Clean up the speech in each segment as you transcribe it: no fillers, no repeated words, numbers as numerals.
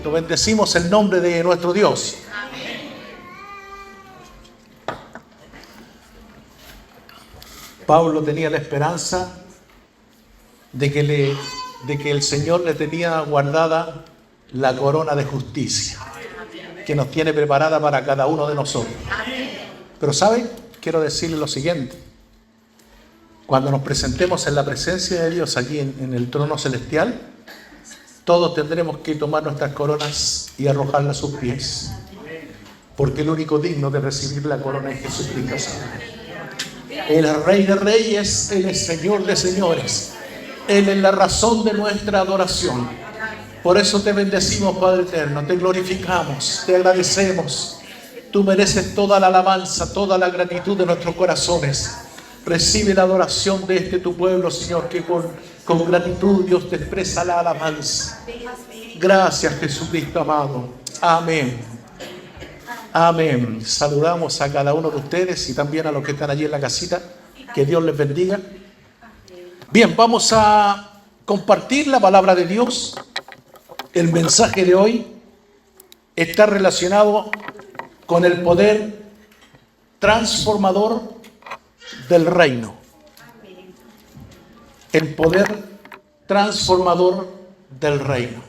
Santo. Bendecimos el nombre de nuestro Dios. Pablo tenía la esperanza de que el Señor le tenía guardada la corona de justicia que nos tiene preparada para cada uno de nosotros. Pero ¿saben? Quiero decirle lo siguiente. Cuando nos presentemos en la presencia de Dios allí en el trono celestial, todos tendremos que tomar nuestras coronas y arrojarlas a sus pies. Porque el único digno de recibir la corona es Jesucristo. Él es Rey de Reyes, Él es Señor de Señores. Él es la razón de nuestra adoración. Por eso te bendecimos, Padre eterno, te glorificamos, te agradecemos. Tú mereces toda la alabanza, toda la gratitud de nuestros corazones. Recibe la adoración de tu pueblo, Señor, que con gratitud Dios te expresa la alabanza. Gracias, Jesucristo amado. Amén. Amén. Saludamos a cada uno de ustedes y también a los que están allí en la casita. Que Dios les bendiga. Bien, vamos a compartir la palabra de Dios. El mensaje de hoy está relacionado con el poder transformador del reino. El poder transformador del reino.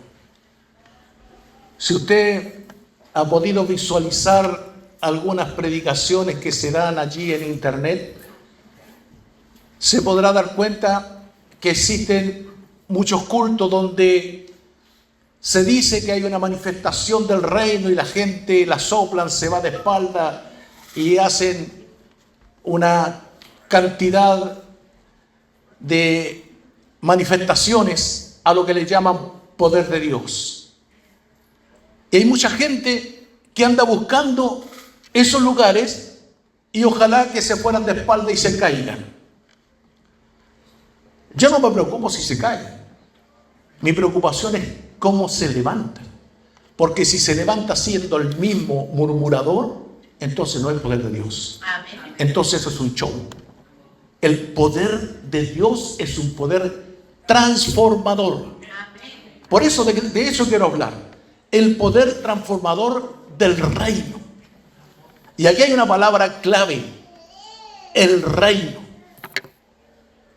Si usted ha podido visualizar algunas predicaciones que se dan allí en internet, se podrá dar cuenta que existen muchos cultos donde se dice que hay una manifestación del reino y la gente la soplan, se va de espalda y hacen una cantidad de manifestaciones a lo que le llaman poder de Dios. Y hay mucha gente que anda buscando esos lugares y ojalá que se fueran de espalda y se caigan. Yo no me preocupo si se caen. Mi preocupación es cómo se levantan. Porque si se levanta siendo el mismo murmurador, entonces no es el poder de Dios. Entonces eso es un show. El poder de Dios es un poder transformador. Por eso de eso quiero hablar. El poder transformador del reino. Y aquí hay una palabra clave. El reino.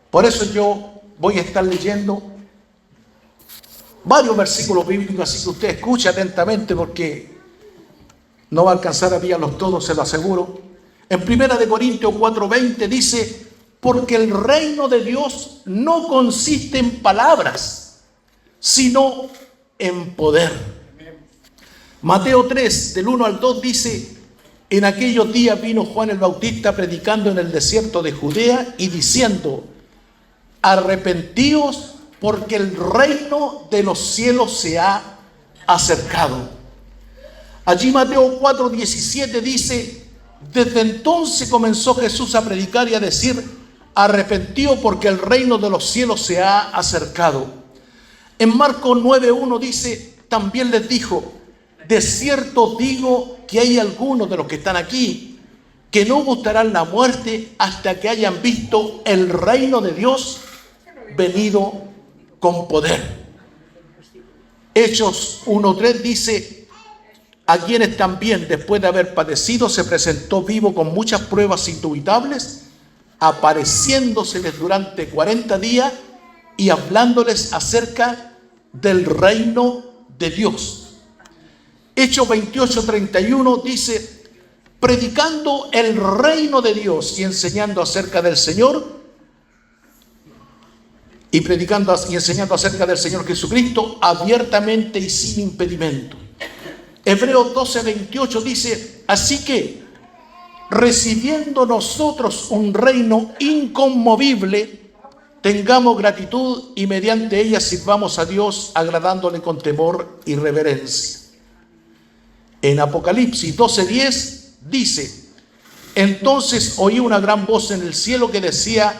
Por eso yo voy a estar leyendo varios versículos bíblicos, así que usted escuche atentamente porque no va a alcanzar a pillarlos todos, se lo aseguro. En 1 Corintios 4:20 dice: porque el reino de Dios no consiste en palabras, sino en poder. Mateo 3, del 1 al 2 dice: en aquellos días vino Juan el Bautista predicando en el desierto de Judea y diciendo: arrepentíos, porque el reino de los cielos se ha acercado. Allí Mateo 4:17 dice: desde entonces comenzó Jesús a predicar y a decir: arrepentíos, porque el reino de los cielos se ha acercado. En Marcos 9:1 dice: también les dijo: de cierto digo que hay algunos de los que están aquí que no gustarán la muerte hasta que hayan visto el reino de Dios venido con poder. Hechos 1:3 dice: a quienes también después de haber padecido se presentó vivo con muchas pruebas indubitables, apareciéndoseles durante 40 días y hablándoles acerca del reino de Dios. Hechos 28:31 dice: predicando el reino de Dios y enseñando acerca del Señor, y predicando y enseñando acerca del Señor Jesucristo abiertamente y sin impedimento. Hebreos 12:28 dice: así que, recibiendo nosotros un reino inconmovible, tengamos gratitud y mediante ella sirvamos a Dios, agradándole con temor y reverencia. En Apocalipsis 12:10 dice: entonces oí una gran voz en el cielo que decía: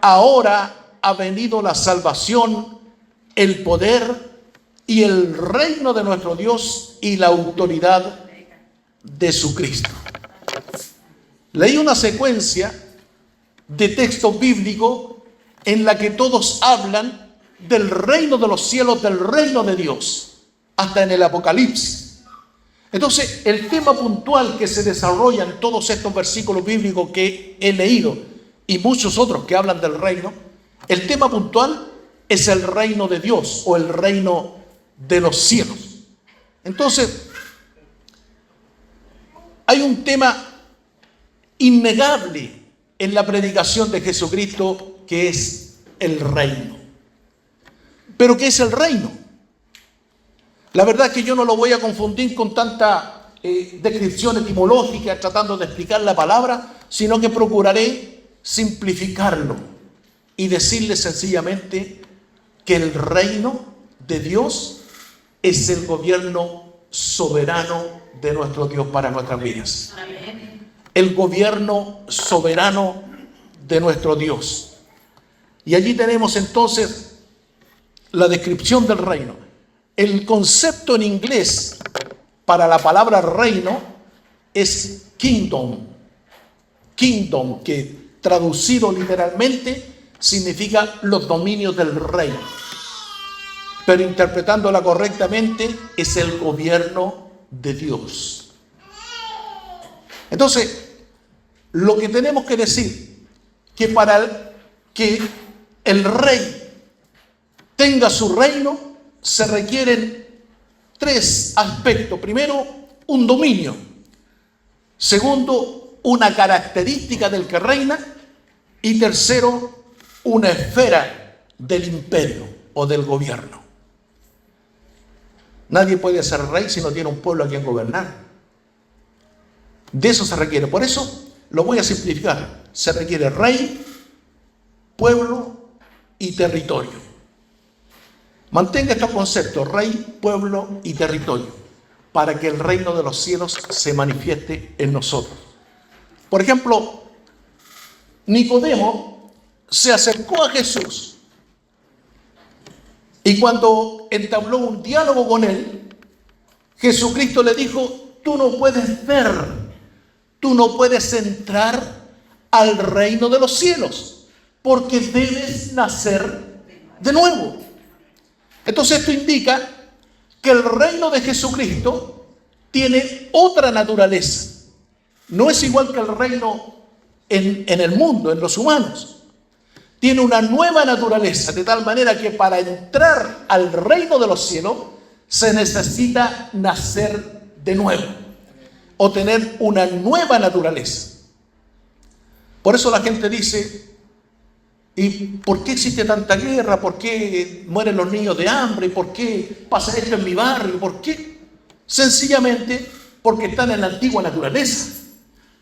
ahora ha venido la salvación, el poder y el reino de nuestro Dios y la autoridad de su Cristo. Leí una secuencia de textos bíblicos en la que todos hablan del reino de los cielos, del reino de Dios. hasta en el Apocalipsis. Entonces, el tema puntual que se desarrolla en todos estos versículos bíblicos que he leído y muchos otros que hablan del reino, el tema puntual es el reino de Dios o el reino de los cielos. Entonces, hay un tema innegable en la predicación de Jesucristo que es el reino. ¿Pero qué es el reino? La verdad es que yo no lo voy a confundir con tanta descripción etimológica tratando de explicar la palabra, sino que procuraré simplificarlo y decirle sencillamente que el reino de Dios es el gobierno soberano de nuestro Dios para nuestras vidas. El gobierno soberano de nuestro Dios. Y allí tenemos entonces la descripción del reino. El concepto en inglés para la palabra reino es kingdom. Kingdom, que traducido literalmente significa los dominios del rey. Pero interpretándola correctamente es el gobierno de Dios. Entonces, lo que tenemos que decir, que para que el rey tenga su reino, se requieren tres aspectos. Primero, un dominio. Segundo, una característica del que reina. Y tercero, una esfera del imperio o del gobierno. Nadie puede ser rey si no tiene un pueblo a quien gobernar. De eso se requiere. Por eso lo voy a simplificar. Se requiere rey, pueblo y territorio. Mantenga estos conceptos, rey, pueblo y territorio, para que el reino de los cielos se manifieste en nosotros. Por ejemplo, Nicodemo se acercó a Jesús y cuando entabló un diálogo con él, Jesucristo le dijo: tú no puedes ver, tú no puedes entrar al reino de los cielos, porque debes nacer de nuevo. Entonces esto indica que el reino de Jesucristo tiene otra naturaleza. No es igual que el reino en el mundo, en los humanos. Tiene una nueva naturaleza, de tal manera que para entrar al reino de los cielos se necesita nacer de nuevo o tener una nueva naturaleza. Por eso la gente dice: ¿y por qué existe tanta guerra? ¿Por qué mueren los niños de hambre? ¿Por qué pasa esto en mi barrio? ¿Por qué? Sencillamente porque están en la antigua naturaleza.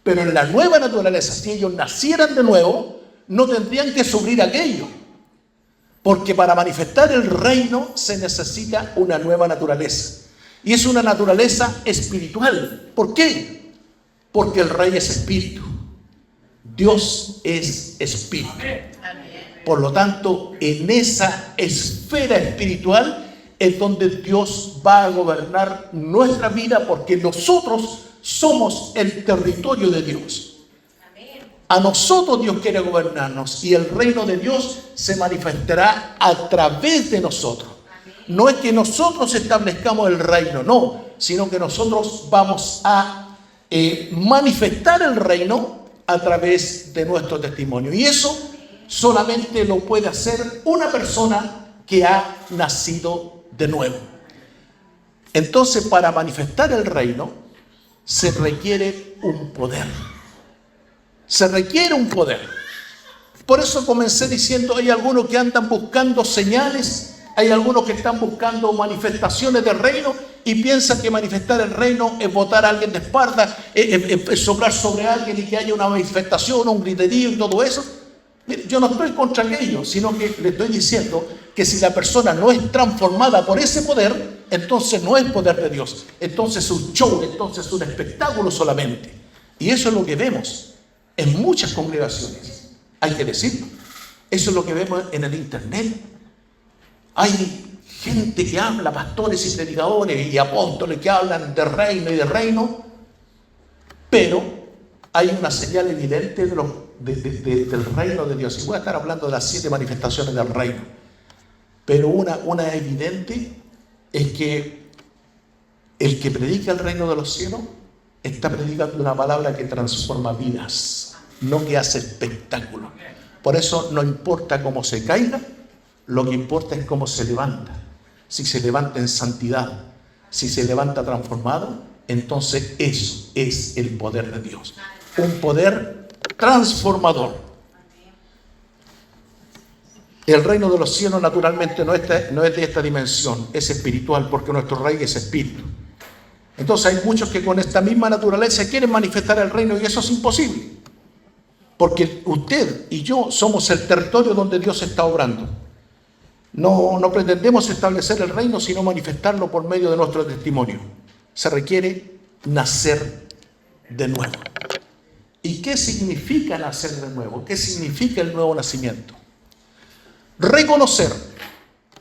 Pero en la nueva naturaleza, si ellos nacieran de nuevo, no tendrían que sufrir aquello. Porque para manifestar el reino se necesita una nueva naturaleza. Y es una naturaleza espiritual. ¿Por qué? Porque el rey es espíritu. Dios es espíritu. Por lo tanto, en esa esfera espiritual es donde Dios va a gobernar nuestra vida, porque nosotros somos el territorio de Dios. A nosotros Dios quiere gobernarnos y el reino de Dios se manifestará a través de nosotros. No es que nosotros establezcamos el reino, no, sino que nosotros vamos a manifestar el reino a través de nuestro testimonio. Y eso solamente lo puede hacer una persona que ha nacido de nuevo. Entonces, para manifestar el reino se requiere un poder. Se requiere un poder. Por eso comencé diciendo: hay algunos que andan buscando señales, hay algunos que están buscando manifestaciones del reino y piensan que manifestar el reino es botar a alguien de espalda, es soplar sobre alguien y que haya una manifestación, un griterío y todo eso. Yo no estoy contra aquello, sino que le estoy diciendo que si la persona no es transformada por ese poder, entonces no es poder de Dios. Entonces es un show, entonces es un espectáculo solamente. Y eso es lo que vemos en muchas congregaciones. Hay que decirlo. Eso es lo que vemos en el internet. Hay gente que habla, pastores y predicadores y apóstoles que hablan de reino y de reino, pero hay una señal evidente del reino de Dios. Y voy a estar hablando de las 7 manifestaciones del reino. Pero una evidente es que El que predica el reino de los cielos está predicando una palabra que transforma vidas, no que hace espectáculo. Por eso no importa cómo se caiga, lo que importa es cómo se levanta. Si se levanta en santidad, si se levanta transformado, entonces eso es el poder de Dios. Un poder transformador. El reino de los cielos naturalmente no es de esta dimensión, es espiritual, porque nuestro rey es espíritu. Entonces hay muchos que con esta misma naturaleza quieren manifestar el reino y eso es imposible. Porque usted y yo somos el territorio donde Dios está obrando. No pretendemos establecer el reino, sino manifestarlo por medio de nuestro testimonio. Se requiere nacer de nuevo. ¿Y qué significa nacer de nuevo? ¿Qué significa el nuevo nacimiento? Reconocer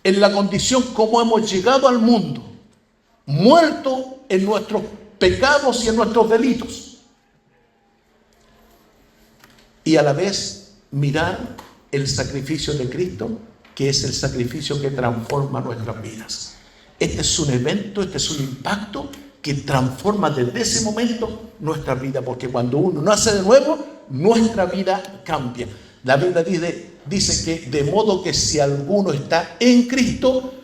en la condición como hemos llegado al mundo, muerto en nuestros pecados y en nuestros delitos. Y a la vez mirar el sacrificio de Cristo, que es el sacrificio que transforma nuestras vidas. Este es un evento, este es un impacto que transforma desde ese momento nuestra vida, porque cuando uno nace de nuevo, nuestra vida cambia. La Biblia dice que de modo que si alguno está en Cristo,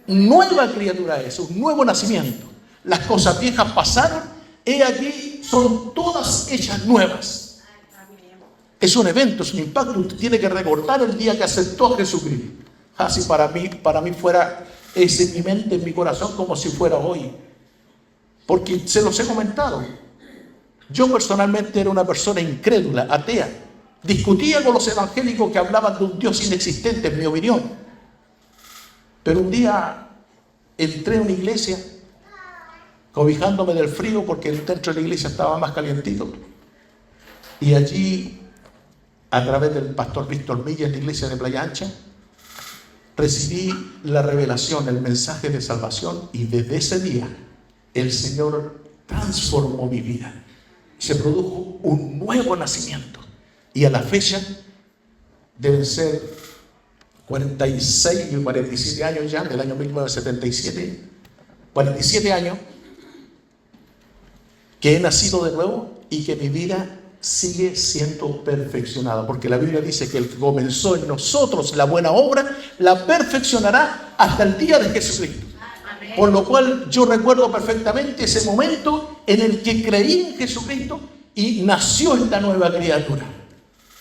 nueva criatura es, un nuevo nacimiento. Las cosas viejas pasaron, he aquí, son todas hechas nuevas. Es un evento, es un impacto. Usted tiene que recordar el día que aceptó a Jesucristo. Así para mí fuera ese en mi mente, en mi corazón, como si fuera hoy. Porque se los he comentado. Yo personalmente era una persona incrédula, atea. Discutía con los evangélicos que hablaban de un Dios inexistente, en mi opinión. Pero un día entré a una iglesia, cobijándome del frío, porque dentro de la iglesia estaba más calientito. Y allí, a través del pastor Víctor Milla en la iglesia de Playa Ancha, recibí la revelación, el mensaje de salvación, y desde ese día el Señor transformó mi vida. Se produjo un nuevo nacimiento. Y a la fecha deben ser 46 y 47 años ya, del año 1977, 47 años que he nacido de nuevo y que mi vida sigue siendo perfeccionada, porque la Biblia dice que el que comenzó en nosotros la buena obra, la perfeccionará hasta el día de Jesucristo. Por lo cual yo recuerdo perfectamente ese momento en el que creí en Jesucristo y nació esta nueva criatura.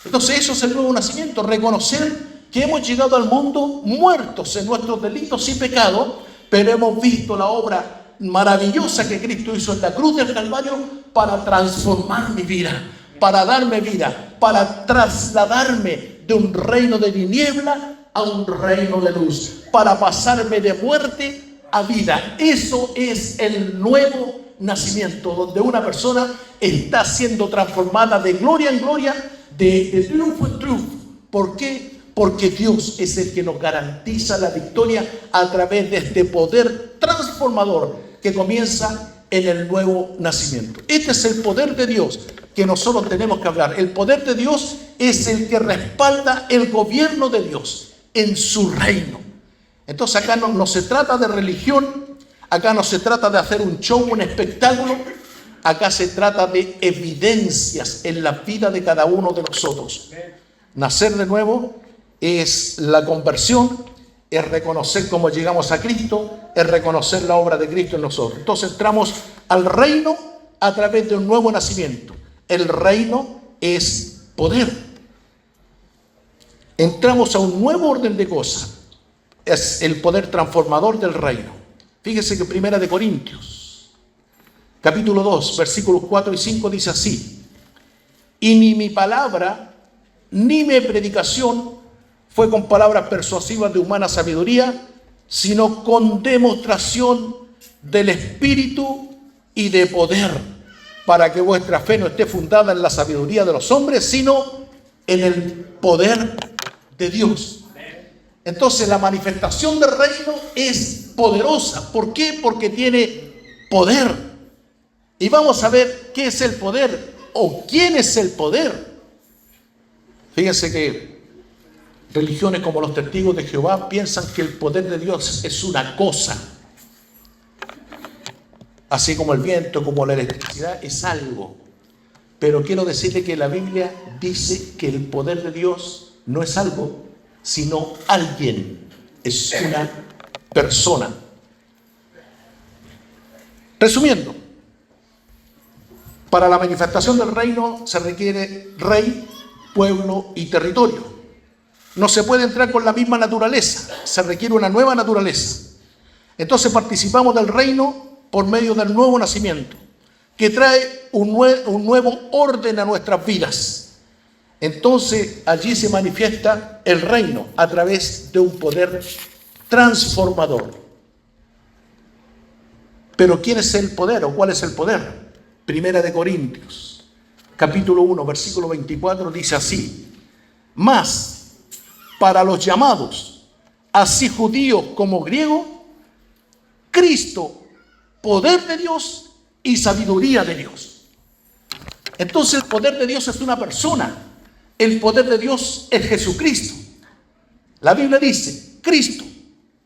Entonces eso es el nuevo nacimiento, reconocer que hemos llegado al mundo muertos en nuestros delitos y pecados, pero hemos visto la obra maravillosa que Cristo hizo en la cruz del Calvario para transformar mi vida, para darme vida, para trasladarme de un reino de tiniebla a un reino de luz, para pasarme de muerte a vida. Eso es el nuevo nacimiento, donde una persona está siendo transformada de gloria en gloria, de triunfo en triunfo. ¿Por qué? Porque Dios es el que nos garantiza la victoria a través de este poder transformador que comienza en el nuevo nacimiento. Este es el poder de Dios que nosotros tenemos que hablar. El poder de Dios es el que respalda el gobierno de Dios en su reino. Entonces acá no se trata de religión, acá no se trata de hacer un show, un espectáculo, acá se trata de evidencias en la vida de cada uno de nosotros. Nacer de nuevo es la conversión, es reconocer cómo llegamos a Cristo, es reconocer la obra de Cristo en nosotros. Entonces entramos al reino a través de un nuevo nacimiento. El reino es poder. Entramos a un nuevo orden de cosas. Es el poder transformador del reino. Fíjese que 1 Corintios, capítulo 2, versículos 4 y 5 dice así: y ni mi palabra, ni mi predicación fue con palabras persuasivas de humana sabiduría, sino con demostración del Espíritu y de poder, para que vuestra fe no esté fundada en la sabiduría de los hombres, sino en el poder de Dios. Entonces la manifestación del reino es poderosa. ¿Por qué? Porque tiene poder. Y vamos a ver qué es el poder o quién es el poder. Fíjense que religiones como los testigos de Jehová piensan que el poder de Dios es una cosa. así como el viento, como la electricidad, es algo. Pero quiero decirle que la Biblia dice que el poder de Dios no es algo, sino alguien, es una persona. Resumiendo, para la manifestación del reino se requiere rey, pueblo y territorio. No se puede entrar con la misma naturaleza, se requiere una nueva naturaleza. Entonces participamos del reino por medio del nuevo nacimiento, que trae un nuevo orden a nuestras vidas. Entonces allí se manifiesta el reino a través de un poder transformador. Pero ¿quién es el poder o cuál es el poder? Primera de Corintios, capítulo 1, versículo 24, dice así: mas para los llamados, así judíos como griegos, Cristo, poder de Dios y sabiduría de Dios. Entonces el poder de Dios es una persona. El poder de Dios es Jesucristo. La Biblia dice: Cristo,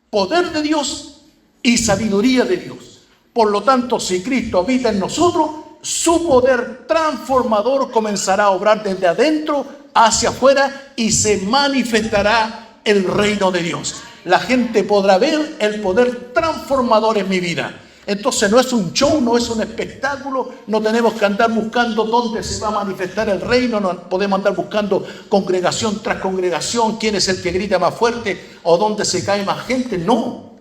poder de Dios y sabiduría de Dios. Por lo tanto, si Cristo habita en nosotros, su poder transformador comenzará a obrar desde adentro hacia afuera y se manifestará el reino de Dios. La gente podrá ver el poder transformador en mi vida. Entonces no es un show, no es un espectáculo, no tenemos que andar buscando dónde se va a manifestar el reino, no podemos andar buscando congregación tras congregación, quién es el que grita más fuerte o dónde se cae más gente. No,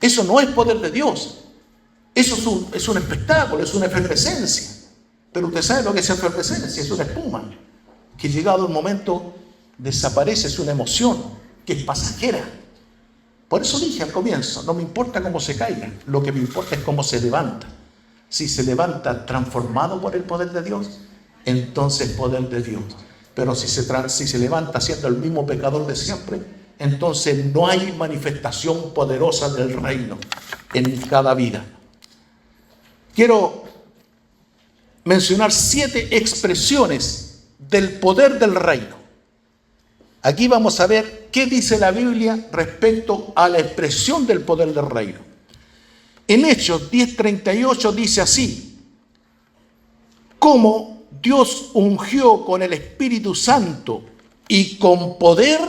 eso no es poder de Dios. Eso es un espectáculo, es una efervescencia. Pero usted sabe lo que es efervescencia, es una espuma que llegado el momento desaparece, es una emoción que es pasajera. Por eso dije al comienzo, no me importa cómo se caiga, lo que me importa es cómo se levanta. Si se levanta transformado por el poder de Dios, entonces poder de Dios. Pero si se levanta siendo el mismo pecador de siempre, entonces no hay manifestación poderosa del reino en cada vida. Quiero mencionar 7 expresiones del poder del reino. Aquí vamos a ver qué dice la Biblia respecto a la expresión del poder del reino. En Hechos 10:38 dice así: como Dios ungió con el Espíritu Santo y con poder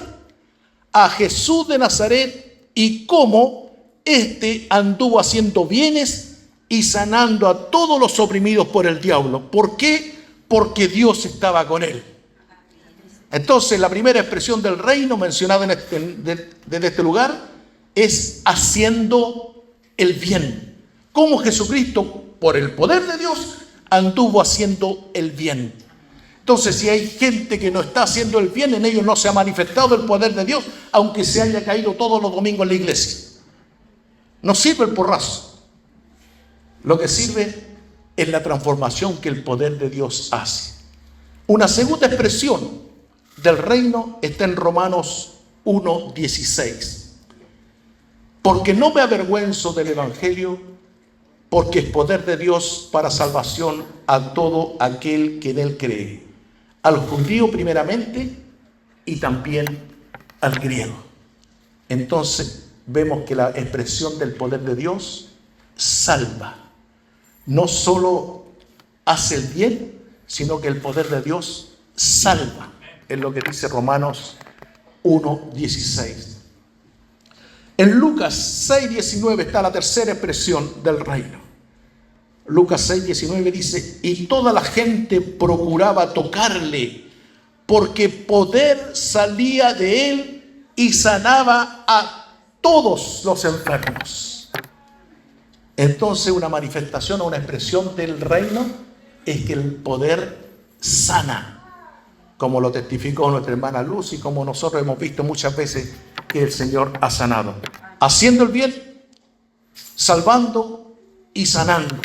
a Jesús de Nazaret, y cómo éste anduvo haciendo bienes y sanando a todos los oprimidos por el diablo. ¿Por qué? Porque Dios estaba con él. Entonces la primera expresión del reino mencionada desde este lugar es haciendo el bien. Cómo Jesucristo, por el poder de Dios, anduvo haciendo el bien. Entonces, si hay gente que no está haciendo el bien, en ellos no se ha manifestado el poder de Dios, aunque se haya caído todos los domingos en la iglesia. No sirve el porrazo. Lo que sirve es la transformación que el poder de Dios hace. Una segunda expresión del reino está en Romanos 1:16. Porque no me avergüenzo del evangelio, porque es poder de Dios para salvación a todo aquel que en él cree, al judío primeramente y también al griego. Entonces vemos que la expresión del poder de Dios salva. No solo hace el bien, sino que el poder de Dios salva. Es lo que dice Romanos 1:16. En Lucas 6:19 está la tercera expresión del reino. Lucas 6:19 dice: y toda la gente procuraba tocarle, porque poder salía de él y sanaba a todos los enfermos. Entonces una manifestación o una expresión del reino es que el poder sana, como lo testificó nuestra hermana Luz y como nosotros hemos visto muchas veces que el Señor ha sanado, haciendo el bien, salvando y sanando.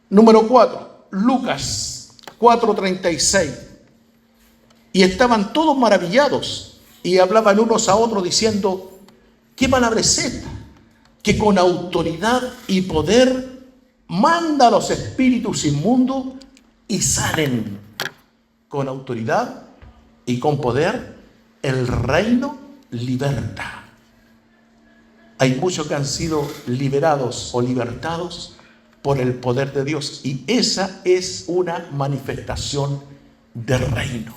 Número 4, Lucas 4:36. Y estaban todos maravillados y hablaban unos a otros diciendo: ¿qué palabra es esta? Que con autoridad y poder manda a los espíritus inmundos y salen. Con autoridad y con poder el reino liberta. Hay muchos que han sido liberados o libertados por el poder de Dios. Y esa es una manifestación del reino.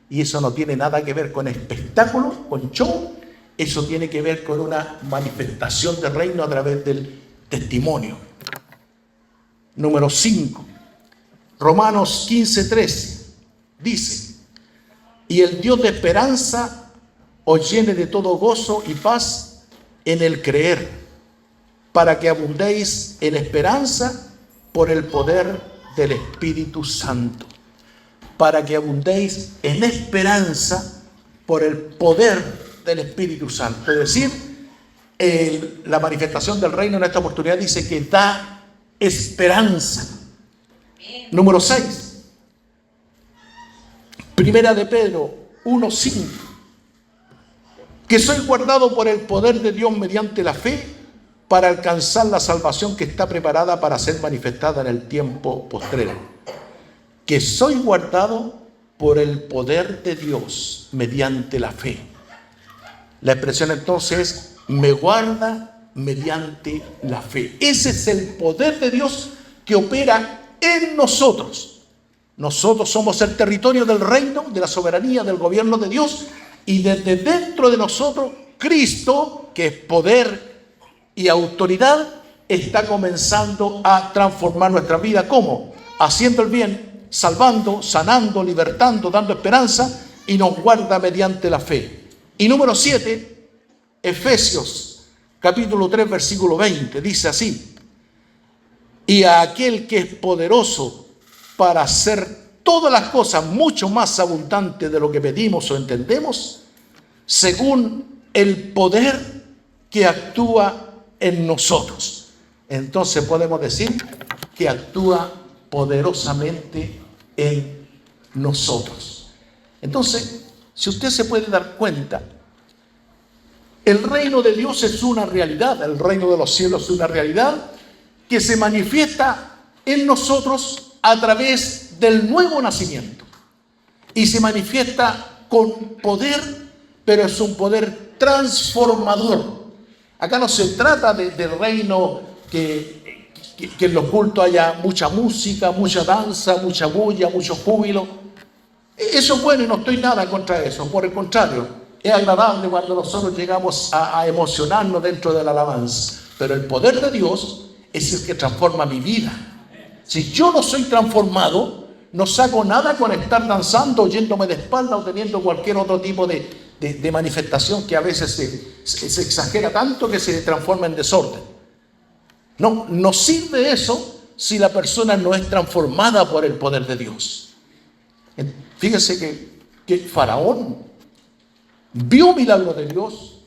Y eso no tiene nada que ver con espectáculo, con show. Eso tiene que ver con una manifestación del reino a través del testimonio. Número 5. Romanos 15:13 dice: y el Dios de esperanza os llene de todo gozo y paz en el creer, para que abundéis en esperanza por el poder del Espíritu Santo. Para que abundéis en esperanza por el poder del Espíritu Santo. Es decir, la manifestación del reino en esta oportunidad dice que da esperanza. Número 6. Primera de Pedro 1:5. Que soy guardado por el poder de Dios mediante la fe para alcanzar la salvación que está preparada para ser manifestada en el tiempo postrero. Que soy guardado por el poder de Dios mediante la fe. La expresión entonces es: me guarda mediante la fe. Ese es el poder de Dios que opera en nosotros. Nosotros somos el territorio del reino, de la soberanía, del gobierno de Dios. Y desde dentro de nosotros, Cristo, que es poder y autoridad, está comenzando a transformar nuestra vida. ¿Cómo? Haciendo el bien, salvando, sanando, libertando, dando esperanza, y nos guarda mediante la fe. Y número 7, Efesios capítulo 3, versículo 20, dice así: y a aquel que es poderoso para hacer todas las cosas mucho más abundantes de lo que pedimos o entendemos, según el poder que actúa en nosotros. Entonces podemos decir que actúa poderosamente en nosotros. Entonces, si usted se puede dar cuenta, el reino de Dios es una realidad, el reino de los cielos es una realidad que se manifiesta en nosotros a través del nuevo nacimiento. Y se manifiesta con poder, pero es un poder transformador. Acá no se trata del reino que en los cultos haya mucha música, mucha danza, mucha bulla, mucho júbilo. Eso es bueno y no estoy nada contra eso. Por el contrario, es agradable cuando nosotros llegamos a emocionarnos dentro de la alabanza. Pero el poder de Dios es el que transforma mi vida. Si yo no soy transformado, no saco nada con estar danzando, yéndome de espalda o teniendo cualquier otro tipo de manifestación que a veces se exagera tanto que se transforma en desorden. No sirve eso si la persona no es transformada por el poder de Dios. Fíjese que Faraón vio milagros de Dios,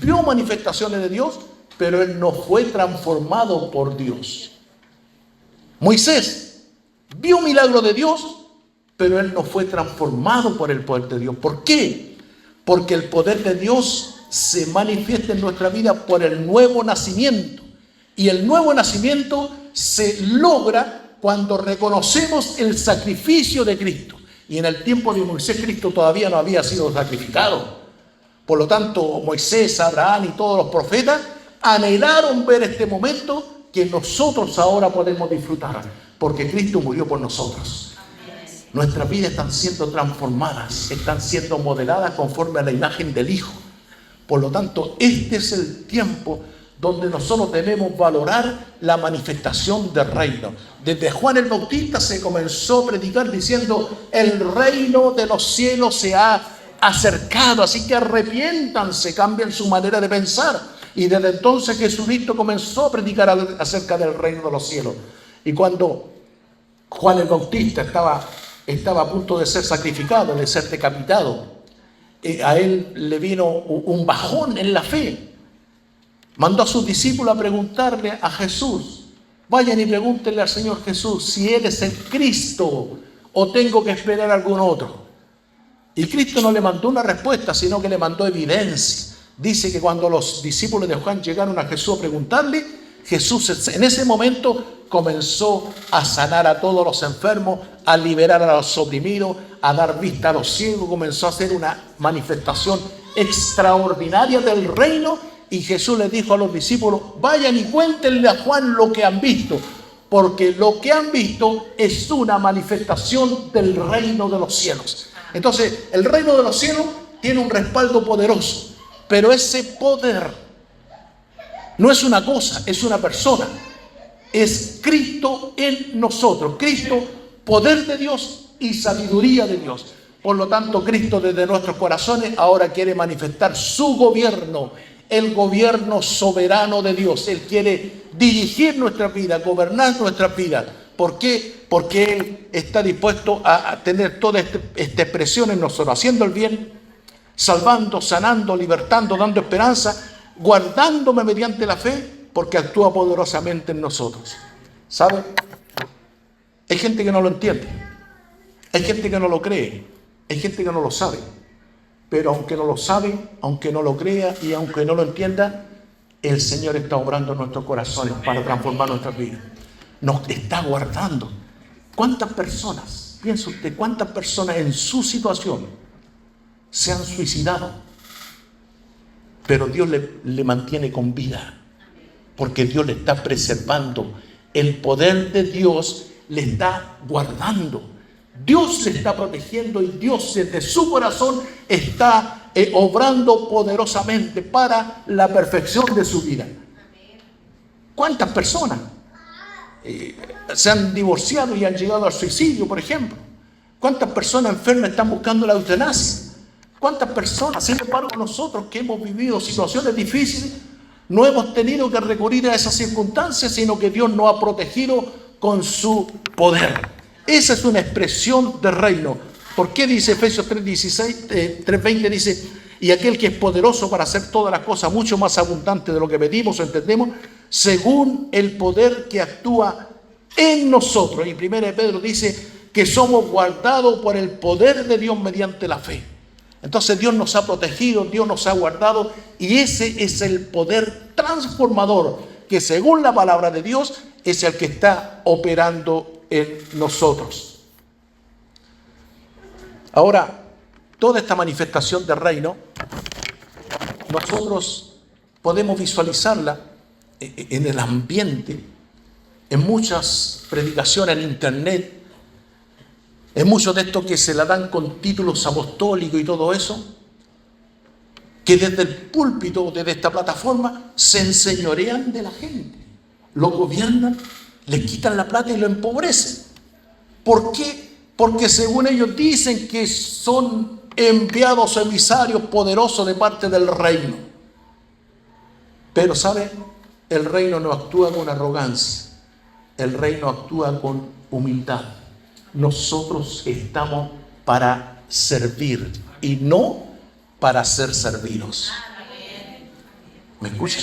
vio manifestaciones de Dios, pero él no fue transformado por Dios. Moisés vio milagros de Dios, pero él no fue transformado por el poder de Dios. ¿Por qué? Porque el poder de Dios se manifiesta en nuestra vida por el nuevo nacimiento. Y el nuevo nacimiento se logra cuando reconocemos el sacrificio de Cristo. Y en el tiempo de Moisés, Cristo todavía no había sido sacrificado. Por lo tanto, Moisés, Abraham y todos los profetas anhelaron ver este momento que nosotros ahora podemos disfrutar, porque Cristo murió por nosotros. Nuestras vidas están siendo transformadas, están siendo modeladas conforme a la imagen del Hijo. Por lo tanto, este es el tiempo donde nosotros debemos valorar la manifestación del reino. Desde Juan el Bautista se comenzó a predicar diciendo: el reino de los cielos se ha acercado, así que arrepiéntanse, cambien su manera de pensar. Y desde entonces Jesucristo comenzó a predicar acerca del reino de los cielos. Y cuando Juan el Bautista estaba a punto de ser sacrificado, de ser decapitado, a él le vino un bajón en la fe. Mandó a sus discípulos a preguntarle a Jesús: vayan y pregúntenle al Señor Jesús si Él es el Cristo o tengo que esperar a algún otro. Y Cristo no le mandó una respuesta, sino que le mandó evidencia. Dice que cuando los discípulos de Juan llegaron a Jesús a preguntarle, Jesús en ese momento comenzó a sanar a todos los enfermos, a liberar a los oprimidos, a dar vista a los ciegos. Comenzó a hacer una manifestación extraordinaria del reino y Jesús les dijo a los discípulos, vayan y cuéntenle a Juan lo que han visto, porque lo que han visto es una manifestación del reino de los cielos. Entonces, el reino de los cielos tiene un respaldo poderoso, pero ese poder no es una cosa, es una persona. Es Cristo en nosotros. Cristo, poder de Dios y sabiduría de Dios. Por lo tanto, Cristo desde nuestros corazones ahora quiere manifestar su gobierno, el gobierno soberano de Dios. Él quiere dirigir nuestra vida, gobernar nuestra vida. ¿Por qué? Porque Él está dispuesto a tener toda esta expresión en nosotros, haciendo el bien, salvando, sanando, libertando, dando esperanza, guardándome mediante la fe, porque actúa poderosamente en nosotros. ¿Sabe? Hay gente que no lo entiende, hay gente que no lo cree, hay gente que no lo sabe, pero aunque no lo sabe, aunque no lo crea y aunque no lo entienda, el Señor está obrando en nuestros corazones para transformar nuestras vidas. Nos está guardando. ¿Cuántas personas, piensa usted, cuántas personas en su situación se han suicidado? Pero Dios le mantiene con vida, porque Dios le está preservando. El poder de Dios le está guardando. Dios le está protegiendo y Dios desde su corazón está obrando poderosamente para la perfección de su vida. ¿Cuántas personas se han divorciado y han llegado al suicidio, por ejemplo? ¿Cuántas personas enfermas están buscando la eutanasia? ¿Cuántas personas, sin embargo, nosotros que hemos vivido situaciones difíciles, no hemos tenido que recurrir a esas circunstancias, sino que Dios nos ha protegido con su poder? Esa es una expresión de reino. ¿Por qué dice Efesios 3:20? Dice, y aquel que es poderoso para hacer todas las cosas mucho más abundante de lo que pedimos o entendemos, según el poder que actúa en nosotros. Y 1 Pedro dice que somos guardados por el poder de Dios mediante la fe. Entonces Dios nos ha protegido, Dios nos ha guardado, y ese es el poder transformador que, según la palabra de Dios, es el que está operando en nosotros. Ahora, toda esta manifestación del reino, nosotros podemos visualizarla en el ambiente, en muchas predicaciones en internet, en muchos de estos que se la dan con títulos apostólicos y todo eso, que desde el púlpito, desde esta plataforma, se enseñorean de la gente, lo gobiernan, les quitan la plata y lo empobrecen. ¿Por qué? Porque según ellos dicen que son enviados emisarios poderosos de parte del reino. Pero ¿saben? El reino no actúa con arrogancia, el reino actúa con humildad. Nosotros estamos para servir y no para ser servidos. ¿Me escuchan?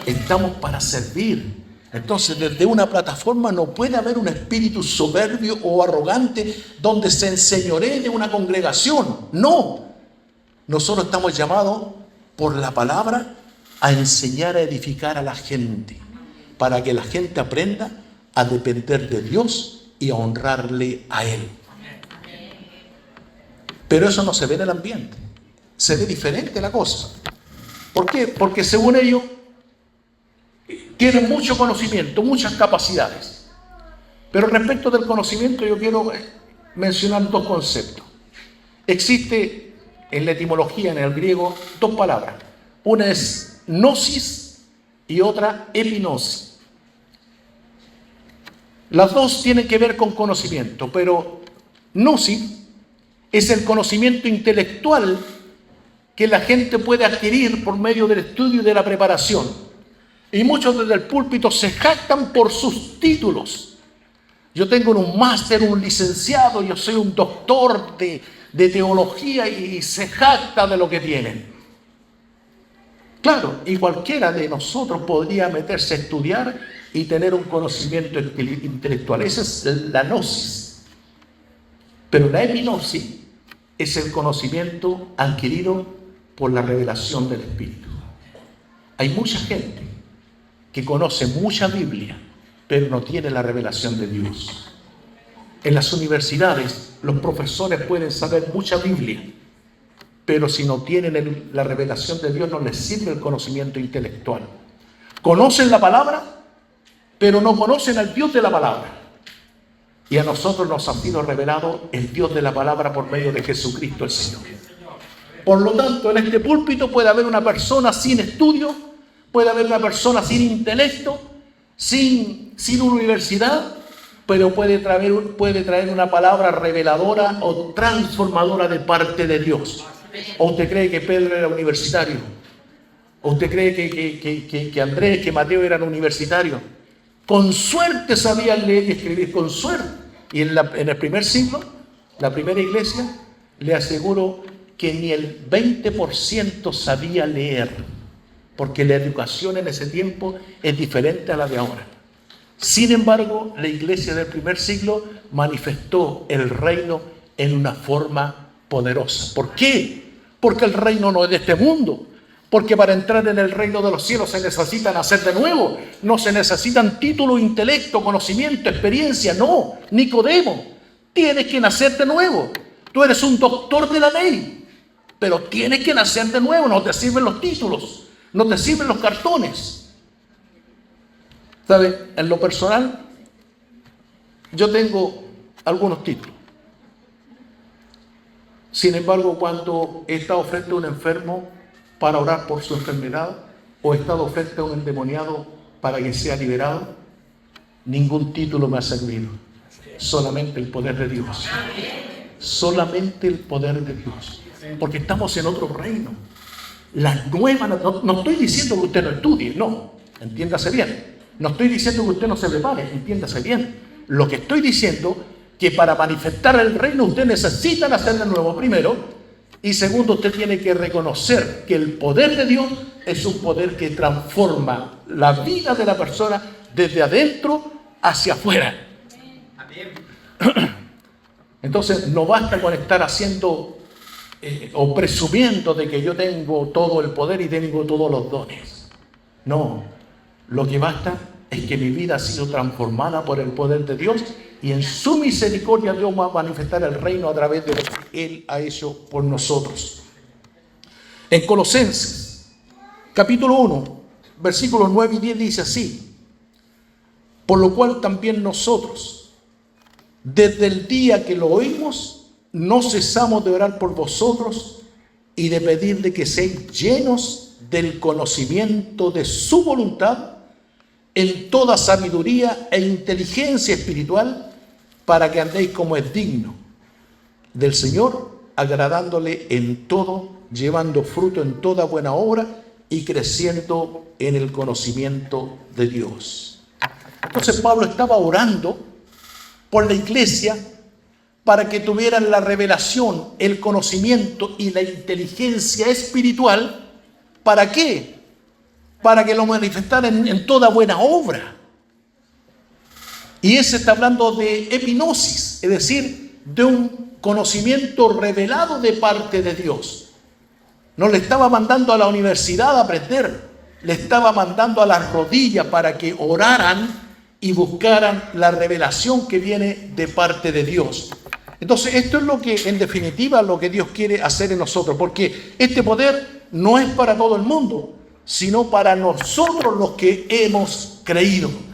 Estamos para servir. Entonces, desde una plataforma no puede haber un espíritu soberbio o arrogante donde se enseñoree de una congregación. No. Nosotros estamos llamados por la palabra a enseñar a edificar a la gente, para que la gente aprenda a depender de Dios y a honrarle a Él. Pero eso no se ve en el ambiente. Se ve diferente la cosa. ¿Por qué? Porque según ellos tienen mucho conocimiento, muchas capacidades. Pero respecto del conocimiento yo quiero mencionar dos conceptos. Existe en la etimología, en el griego, dos palabras. Una es gnosis y otra epignosis. Las dos tienen que ver con conocimiento, pero gnosis es el conocimiento intelectual que la gente puede adquirir por medio del estudio y de la preparación. Y muchos desde el púlpito se jactan por sus títulos. Yo tengo un máster, un licenciado, yo soy un doctor de teología, y se jacta de lo que tienen. Claro, y cualquiera de nosotros podría meterse a estudiar y tener un conocimiento intelectual. Esa es la gnosis. Pero la epignosis es el conocimiento adquirido por la revelación del Espíritu. Hay mucha gente que conoce mucha Biblia, pero no tiene la revelación de Dios. En las universidades, los profesores pueden saber mucha Biblia, pero si no tienen la revelación de Dios no les sirve el conocimiento intelectual. Conocen la palabra, pero no conocen al Dios de la palabra. Y a nosotros nos ha sido revelado el Dios de la palabra por medio de Jesucristo el Señor. Por lo tanto, en este púlpito puede haber una persona sin estudio, puede haber una persona sin intelecto, sin universidad, pero puede traer una palabra reveladora o transformadora de parte de Dios. ¿O usted cree que Pedro era universitario? ¿O usted cree que Andrés, que Mateo eran universitarios? Con suerte sabían leer y escribir, con suerte. Y en el primer siglo, la primera iglesia, le aseguro que ni el 20% sabía leer, porque la educación en ese tiempo es diferente a la de ahora. Sin embargo, la iglesia del primer siglo manifestó el reino en una forma poderosa. ¿Por qué? Porque el reino no es de este mundo. Porque para entrar en el reino de los cielos se necesita nacer de nuevo. No se necesitan título, intelecto, conocimiento, experiencia. No, Nicodemo, tienes que nacer de nuevo. Tú eres un doctor de la ley, pero tienes que nacer de nuevo. No te sirven los títulos, no te sirven los cartones. ¿Sabe? En lo personal, yo tengo algunos títulos. Sin embargo, cuando he estado frente a un enfermo para orar por su enfermedad, o he estado frente a un endemoniado para que sea liberado, ningún título me ha servido. Solamente el poder de Dios. Solamente el poder de Dios. Porque estamos en otro reino. La nueva, no estoy diciendo que usted no estudie, no, entiéndase bien. No estoy diciendo que usted no se prepare, entiéndase bien. Lo que estoy diciendo que para manifestar el reino usted necesita nacer de nuevo primero, y segundo, usted tiene que reconocer que el poder de Dios es un poder que transforma la vida de la persona desde adentro hacia afuera. Entonces no basta con estar haciendo o presumiendo de que yo tengo todo el poder y tengo todos los dones. No, lo que basta es que mi vida ha sido transformada por el poder de Dios, y en su misericordia Dios va a manifestar el reino a través de lo que Él ha hecho por nosotros. En Colosenses, capítulo 1, versículos 9 y 10 dice así: por lo cual también nosotros, desde el día que lo oímos, no cesamos de orar por vosotros y de pedirle que seáis llenos del conocimiento de su voluntad, en toda sabiduría e inteligencia espiritual, para que andéis como es digno del Señor, agradándole en todo, llevando fruto en toda buena obra y creciendo en el conocimiento de Dios. Entonces Pablo estaba orando por la iglesia para que tuvieran la revelación, el conocimiento y la inteligencia espiritual. ¿Para qué? Para que lo manifestaran en toda buena obra. Y ese está hablando de epignosis, es decir, de un conocimiento revelado de parte de Dios. No le estaba mandando a la universidad a aprender, le estaba mandando a las rodillas para que oraran y buscaran la revelación que viene de parte de Dios. Entonces esto es lo que, en definitiva, lo que Dios quiere hacer en nosotros, porque este poder no es para todo el mundo, sino para nosotros los que hemos creído.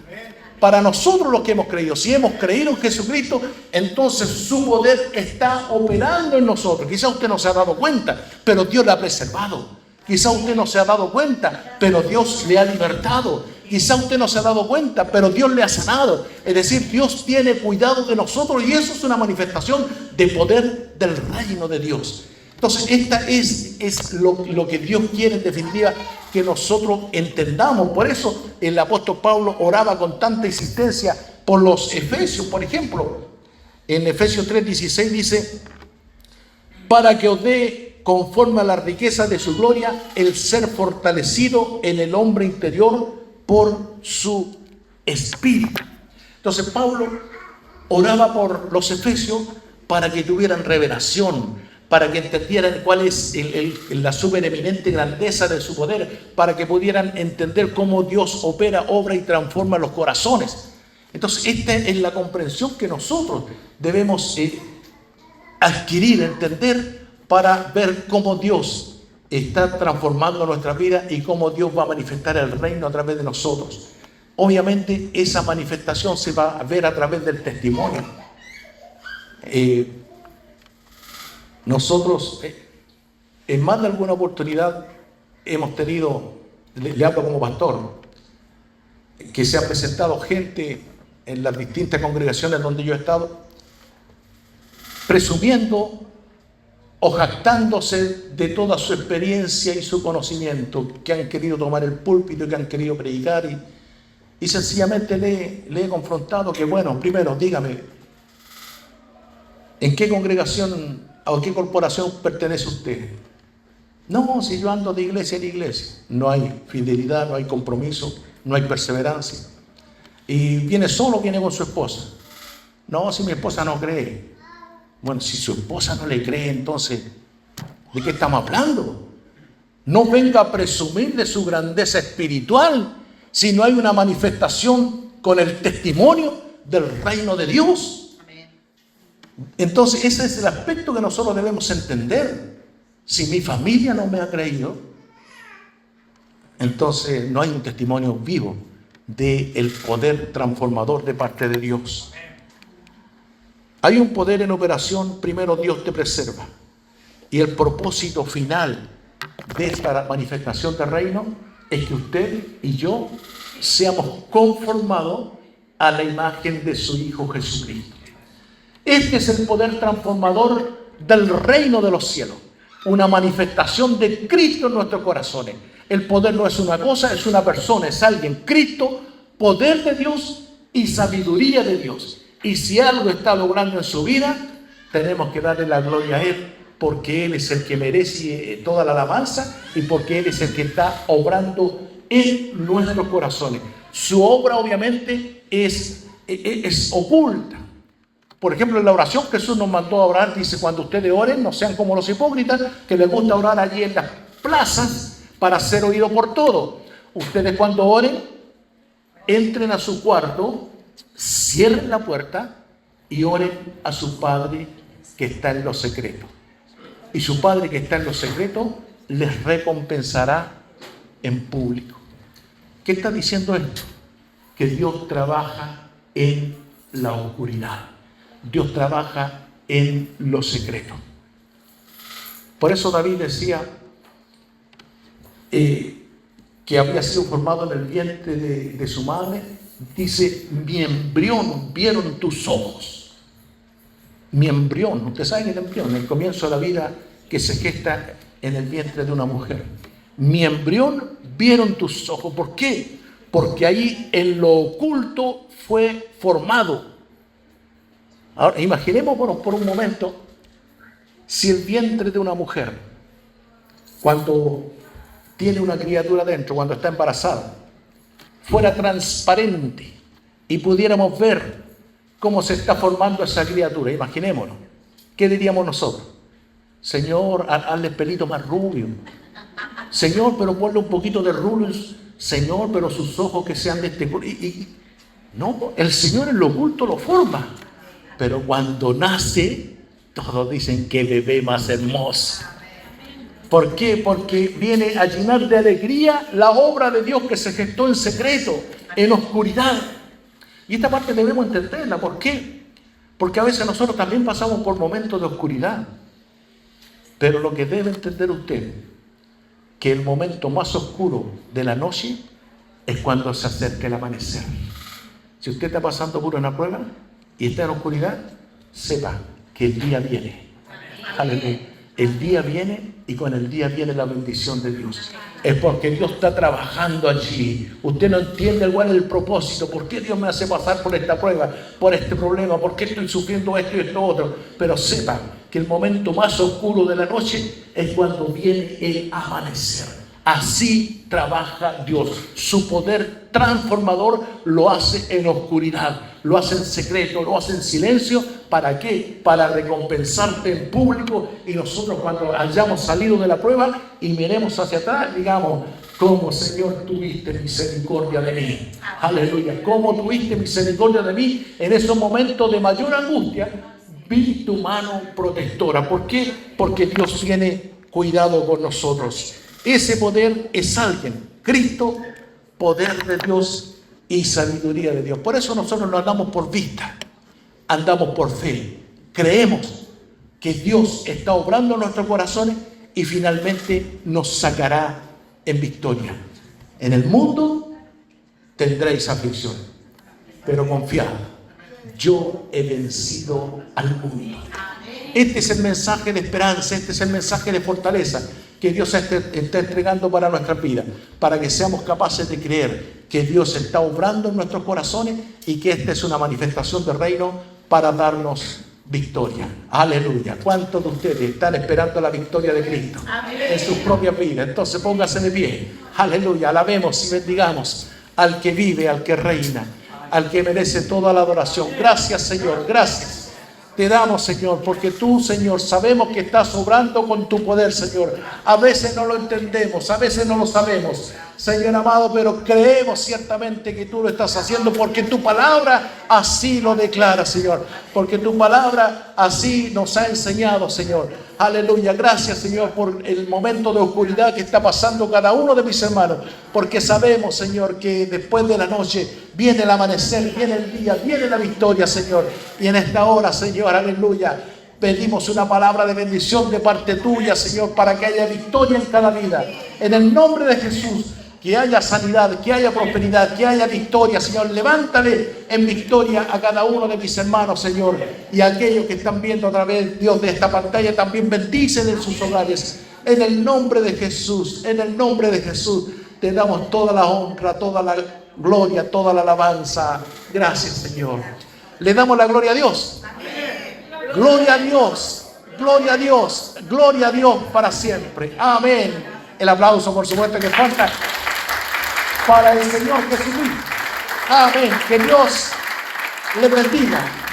Para nosotros los que hemos creído. Si hemos creído en Jesucristo, entonces su poder está operando en nosotros. Quizá usted no se ha dado cuenta, pero Dios le ha preservado. Quizá usted no se ha dado cuenta, pero Dios le ha libertado. Quizá usted no se ha dado cuenta, pero Dios le ha sanado. Es decir, Dios tiene cuidado de nosotros, y eso es una manifestación de poder del reino de Dios. Entonces, esta es lo que Dios quiere, en definitiva, que nosotros entendamos. Por eso el apóstol Pablo oraba con tanta insistencia por los efesios. Por ejemplo, en Efesios 3:16 dice: para que os dé, conforme a la riqueza de su gloria, el ser fortalecido en el hombre interior por su espíritu. Entonces Pablo oraba por los efesios para que tuvieran revelación, para que entendieran cuál es la supereminente grandeza de su poder, para que pudieran entender cómo Dios opera, obra y transforma los corazones. Entonces esta es la comprensión que nosotros debemos adquirir, entender, para ver cómo Dios está transformando nuestra vida y cómo Dios va a manifestar el reino a través de nosotros. Obviamente esa manifestación se va a ver a través del testimonio. Nosotros en más de alguna oportunidad hemos tenido, le hablo como pastor, que se ha presentado gente en las distintas congregaciones donde yo he estado, presumiendo o jactándose de toda su experiencia y su conocimiento, que han querido tomar el púlpito, que han querido predicar, y sencillamente le he confrontado que, bueno, primero dígame, ¿en qué congregación o qué corporación pertenece usted? No, si yo ando de iglesia en iglesia. No hay fidelidad, no hay compromiso, no hay perseverancia. Y viene solo, viene con su esposa. No, si mi esposa no cree. Bueno, si su esposa no le cree, entonces, ¿de qué estamos hablando? No venga a presumir de su grandeza espiritual si no hay una manifestación con el testimonio del reino de Dios. Entonces, ese es el aspecto que nosotros debemos entender. Si mi familia no me ha creído, entonces no hay un testimonio vivo del poder transformador de parte de Dios. Hay un poder en operación. Primero, Dios te preserva. Y el propósito final de esta manifestación del reino es que usted y yo seamos conformados a la imagen de su Hijo Jesucristo. Este es el poder transformador del reino de los cielos. Una manifestación de Cristo en nuestros corazones. El poder no es una cosa, es una persona, es alguien. Cristo, poder de Dios y sabiduría de Dios. Y si algo está logrando en su vida, tenemos que darle la gloria a Él, porque Él es el que merece toda la alabanza y porque Él es el que está obrando en nuestros corazones. Su obra obviamente es oculta. Por ejemplo, en la oración Jesús nos mandó a orar, dice, cuando ustedes oren, no sean como los hipócritas, que les gusta orar allí en las plazas para ser oídos por todos. Ustedes cuando oren, entren a su cuarto, cierren la puerta y oren a su Padre que está en lo secreto. Y su Padre que está en lo secreto les recompensará en público. ¿Qué está diciendo esto? Que Dios trabaja en la oscuridad. Dios trabaja en lo secreto. Por eso David decía que había sido formado en el vientre de su madre. Dice, mi embrión vieron tus ojos. Mi embrión, usted sabe el embrión, el comienzo de la vida que se gesta en el vientre de una mujer. Mi embrión vieron tus ojos. ¿Por qué? Porque ahí en lo oculto fue formado. Ahora, imaginemos por un momento si el vientre de una mujer, cuando tiene una criatura dentro, cuando está embarazada, fuera transparente y pudiéramos ver cómo se está formando esa criatura. Imaginémonos. ¿Qué diríamos nosotros? Señor, hazle el pelito más rubio. Señor, pero ponle un poquito de rulos. Señor, pero sus ojos que sean de este color. No, el Señor en lo oculto lo forma. Pero cuando nace, todos dicen que bebé más hermoso. ¿Por qué? Porque viene a llenar de alegría la obra de Dios que se gestó en secreto, en oscuridad. Y esta parte debemos entenderla. ¿Por qué? Porque a veces nosotros también pasamos por momentos de oscuridad. Pero lo que debe entender usted, que el momento más oscuro de la noche es cuando se acerca el amanecer. Si usted está pasando por una prueba y está en oscuridad, sepa que el día viene. Aleluya. El día viene y con el día viene la bendición de Dios. Es porque Dios está trabajando allí. Usted no entiende cuál es el propósito. ¿Por qué Dios me hace pasar por esta prueba, por este problema? ¿Por qué estoy sufriendo esto y esto otro? Pero sepa que el momento más oscuro de la noche es cuando viene el amanecer. Así trabaja Dios. Su poder transformador lo hace en oscuridad, lo hace en secreto, lo hace en silencio. ¿Para qué? Para recompensarte en público, y nosotros cuando hayamos salido de la prueba y miremos hacia atrás, digamos, ¿cómo, Señor, tuviste misericordia de mí? Aleluya. ¿Cómo tuviste misericordia de mí en esos momentos de mayor angustia? Vi tu mano protectora. ¿Por qué? porque Dios tiene cuidado con nosotros. Ese poder es alguien, Cristo, poder de Dios y sabiduría de Dios. Por eso nosotros no andamos por vista, andamos por fe. Creemos que Dios está obrando en nuestros corazones y finalmente nos sacará en victoria. En el mundo tendréis aflicción, pero confiad, yo he vencido al mundo. Este es el mensaje de esperanza, este es el mensaje de fortaleza que Dios está entregando para nuestras vidas, para que seamos capaces de creer que Dios está obrando en nuestros corazones y que esta es una manifestación del reino para darnos victoria. Aleluya. ¿Cuántos de ustedes están esperando la victoria de Cristo en sus propias vidas? Entonces póngase de pie. Aleluya. Alabemos y bendigamos al que vive, al que reina, al que merece toda la adoración. Gracias, Señor. Gracias. Te damos, Señor, porque tú, Señor, sabemos que estás obrando con tu poder, Señor. A veces no lo entendemos, a veces no lo sabemos, Señor amado, pero creemos ciertamente que tú lo estás haciendo porque tu palabra así lo declara, Señor. Porque tu palabra así nos ha enseñado, Señor. Aleluya. Gracias, Señor, por el momento de oscuridad que está pasando cada uno de mis hermanos. Porque sabemos, Señor, que después de la noche viene el amanecer, viene el día, viene la victoria, Señor. Y en esta hora, Señor, aleluya, pedimos una palabra de bendición de parte tuya, Señor, para que haya victoria en cada vida. En el nombre de Jesús, que haya sanidad, que haya prosperidad, que haya victoria, Señor. Levántale en victoria a cada uno de mis hermanos, Señor. Y a aquellos que están viendo a través, Dios, de esta pantalla, también bendicen en sus hogares. En el nombre de Jesús, en el nombre de Jesús, te damos toda la honra, toda la gloria, toda la alabanza. Gracias, Señor. Le damos la gloria a Dios. Gloria a Dios, gloria a Dios, gloria a Dios para siempre. Amén. El aplauso, por supuesto, que falta para el Señor Jesucristo. Amén. Que Dios le bendiga.